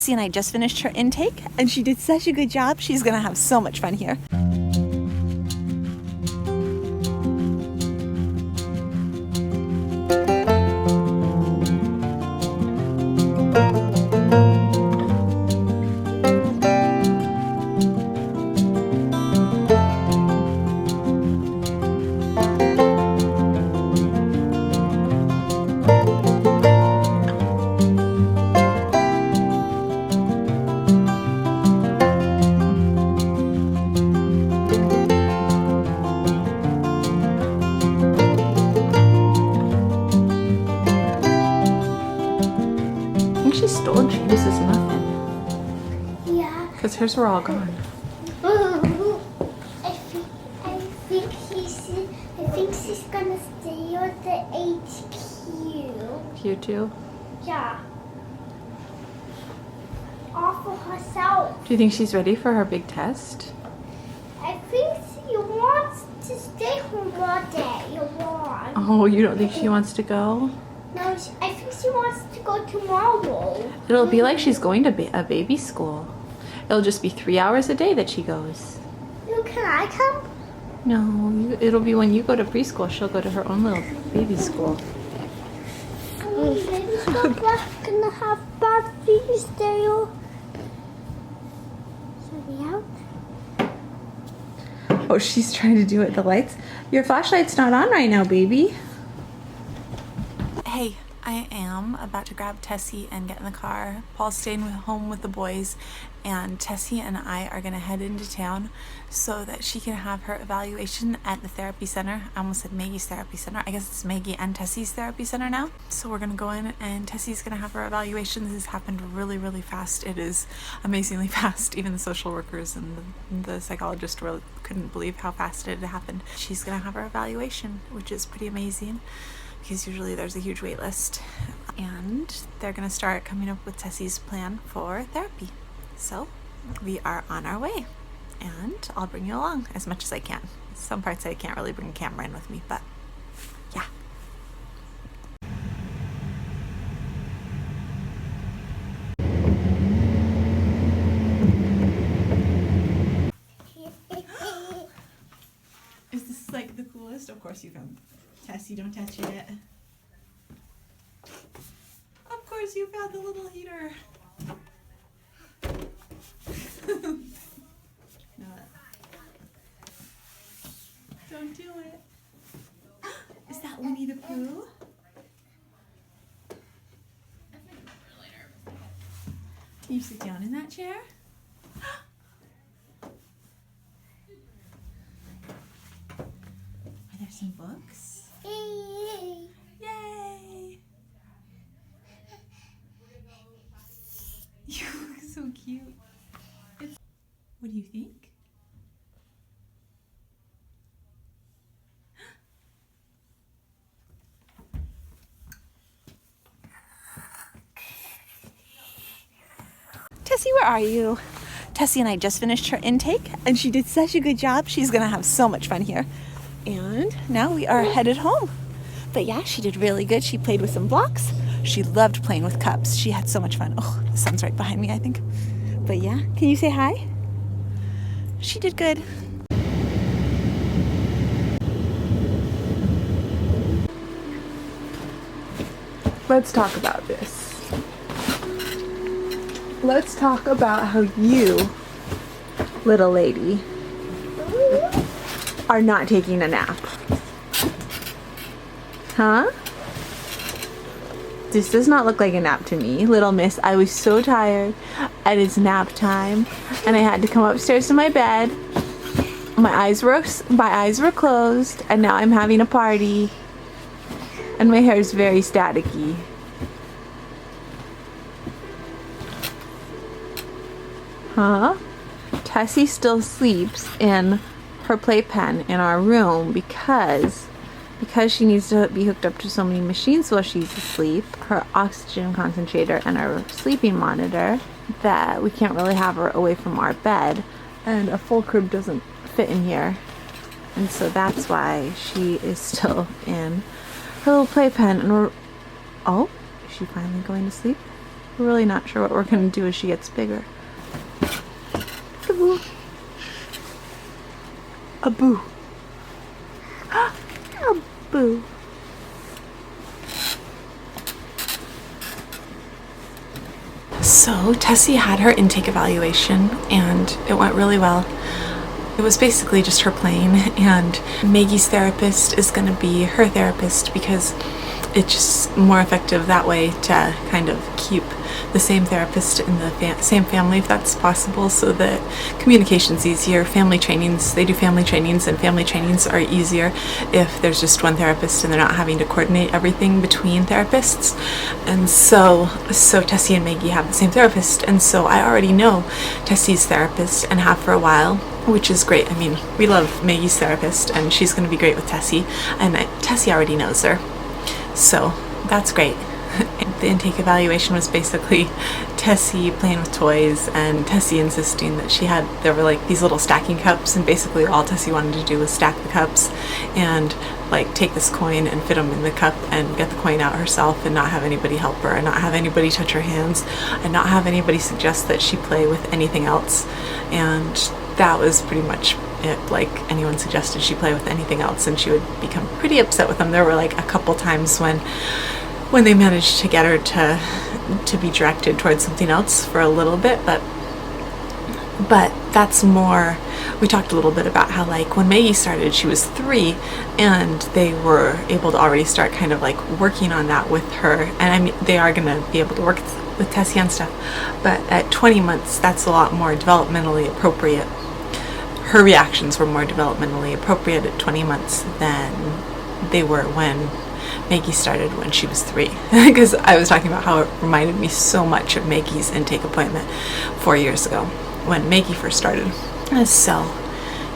Tessie and I just finished her intake, and she did such a good job. She's gonna have so much fun here. She stole James's muffin. Yeah. Because hers were all gone. I think she's gonna stay at the HQ. You too? Yeah. All for herself. Do you think she's ready for her big test? I think she wants to stay home all day. Oh, you don't think she wants to go? No, I think she wants to go tomorrow. It'll be like she's going to a baby school. It'll just be 3 hours a day that she goes. Can I come? No, it'll be when you go to preschool. She'll go to her own little baby school. Baby school gonna have bad fees there. Out. Oh, she's trying to do it. The lights. Your flashlight's not on right now, baby. Hey, I am about to grab Tessie and get in the car. Paul's staying home with the boys, and Tessie and I are going to head into town so that she can have her evaluation at the therapy center. I almost said Maggie's therapy center. I guess it's Maggie and Tessie's therapy center now. So we're going to go in, and Tessie's going to have her evaluation. This has happened really, really fast. It is amazingly fast. Even the social workers and the psychologist really couldn't believe how fast it had happened. She's going to have her evaluation, which is pretty amazing, because usually there's a huge wait list, and they're going to start coming up with Tessie's plan for therapy. So we are on our way, and I'll bring you along as much as I can. Some parts I can't really bring a camera in with me, but yeah. Is this like the coolest? Of course you found Tessie, don't touch it. Of course you found the little heater. No. Don't do it. Is that Winnie the Pooh? Can you sit down in that chair? Are there some books? Yay! You look so cute. What do you think? Tessie, where are you? Tessie and I just finished her intake, and she did such a good job. She's gonna have so much fun here. And now we are headed home. But yeah, she did really good. She played with some blocks. She loved playing with cups. She had so much fun. Oh, the sun's right behind me, I think. But yeah, can you say hi? She did good. Let's talk about this. Let's talk about how you, little lady, are not taking a nap. Huh? This does not look like a nap to me. Little miss, I was so tired and it's nap time, and I had to come upstairs to my bed. My eyes were closed, and now I'm having a party, and my hair is very staticky. Huh? Tessie still sleeps in her playpen in our room because she needs to be hooked up to so many machines while she's asleep, her oxygen concentrator and our sleeping monitor, that we can't really have her away from our bed, and a full crib doesn't fit in here. And so that's why she is still in her little playpen, and oh, is she finally going to sleep? We're really not sure what we're going to do as she gets bigger. A boo. A boo. A boo. So Tessie had her intake evaluation and it went really well. It was basically just her playing, and Maggie's therapist is going to be her therapist because it's just more effective that way to kind of keep the same therapist in the same family if that's possible, so that communication's easier. Family trainings, they do family trainings, and family trainings are easier if there's just one therapist and they're not having to coordinate everything between therapists. And so Tessie and Maggie have the same therapist, and so I already know Tessie's therapist and have for a while, which is great. I mean, we love Maggie's therapist and she's going to be great with Tessie, and Tessie already knows her. So that's great. The intake evaluation was basically Tessie playing with toys and Tessie insisting that there were like these little stacking cups, and basically all Tessie wanted to do was stack the cups and like take this coin and fit them in the cup and get the coin out herself and not have anybody help her and not have anybody touch her hands and not have anybody suggest that she play with anything else. And that was pretty much it. Like, anyone suggested she play with anything else and she would become pretty upset with them. There were like a couple times when they managed to get her to be directed towards something else for a little bit, but that's more, we talked a little bit about how, like, when Maggie started, she was 3, and they were able to already start kind of like working on that with her. And I mean, they are going to be able to work with Tessie on stuff, but at 20 months, that's a lot more developmentally appropriate. Her reactions were more developmentally appropriate at 20 months than they were when Maggie started when she was 3, because I was talking about how it reminded me so much of Maggie's intake appointment 4 years ago when Maggie first started. So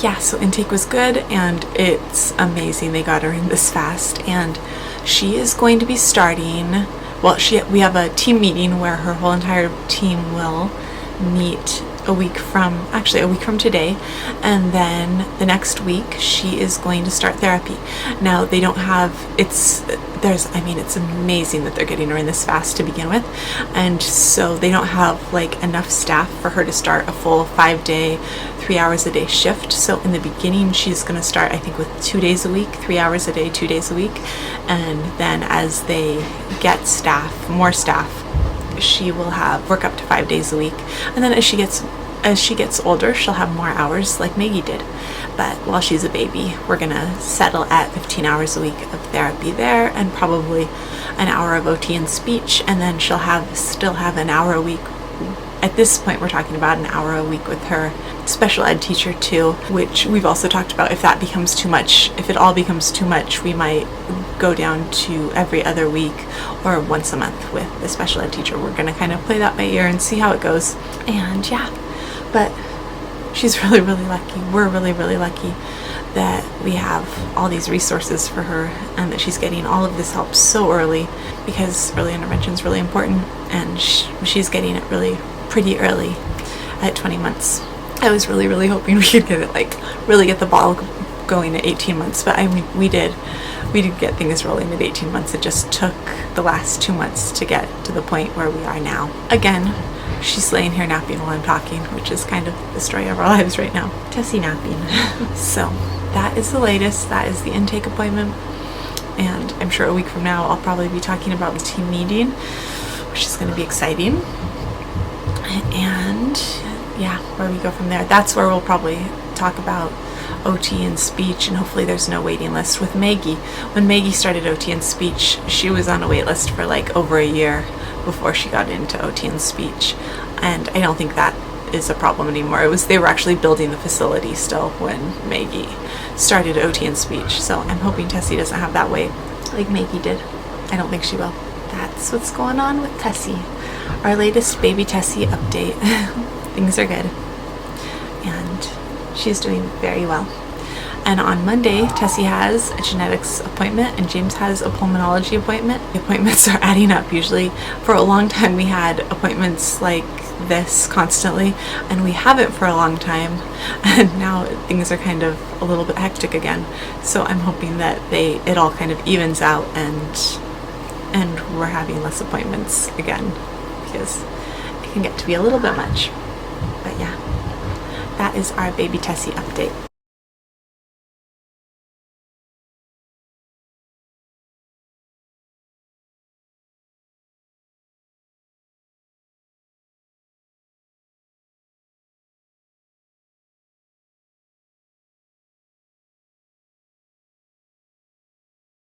yeah, so intake was good, and it's amazing they got her in this fast, and she is going to be starting, well, we have a team meeting where her whole entire team will meet a week from today, and then the next week she is going to start therapy. Now they don't have, it's amazing that they're getting her in this fast to begin with, and so they don't have like enough staff for her to start a full 5-day 3 hours a day shift. So in the beginning she's going to start, I think, with 2 days a week, 3 hours a day, 2 days a week, and then as they get more staff, she will work up to 5 days a week, and then as she gets older, she'll have more hours like Maggie did. But while she's a baby, we're gonna settle at 15 hours a week of therapy there, and probably an hour of OT and speech, and then she'll still have an hour a week. At this point, we're talking about an hour a week with her special ed teacher too, which we've also talked about. If that becomes too much, if it all becomes too much, we might go down to every other week or once a month with the special ed teacher. We're gonna kind of play that by ear and see how it goes. And yeah, but she's really, really lucky. We're really, really lucky that we have all these resources for her and that she's getting all of this help so early, because early intervention is really important, and she's getting it really pretty early at 20 months. I was really, really hoping we could get it, really get the ball going at 18 months, but I mean, we did get things rolling at 18 months. It just took the last 2 months to get to the point where we are now. Again, she's laying here napping while I'm talking, which is kind of the story of our lives right now. Tessie napping. So that is the latest. That is the intake appointment. And I'm sure a week from now I'll probably be talking about the team meeting, which is going to be exciting. And yeah, where we go from there. That's where we'll probably talk about OT and speech, and hopefully there's no waiting list with Maggie. When Maggie started OT and speech, she was on a wait list for over a year before she got into OT and speech, and I don't think that is a problem anymore. They were actually building the facility still when Maggie started OT and speech, so I'm hoping Tessie doesn't have that wait like Maggie did. I don't think she will. That's what's going on with Tessie. Our latest baby Tessie update. Things are good, and she's doing very well. And on Monday, Tessie has a genetics appointment and James has a pulmonology appointment. The appointments are adding up. Usually for a long time we had appointments like this constantly, and we haven't for a long time, and now things are kind of a little bit hectic again. So I'm hoping that it all kind of evens out and we're having less appointments again because it can get to be a little bit much. But yeah, that is our baby Tessie update.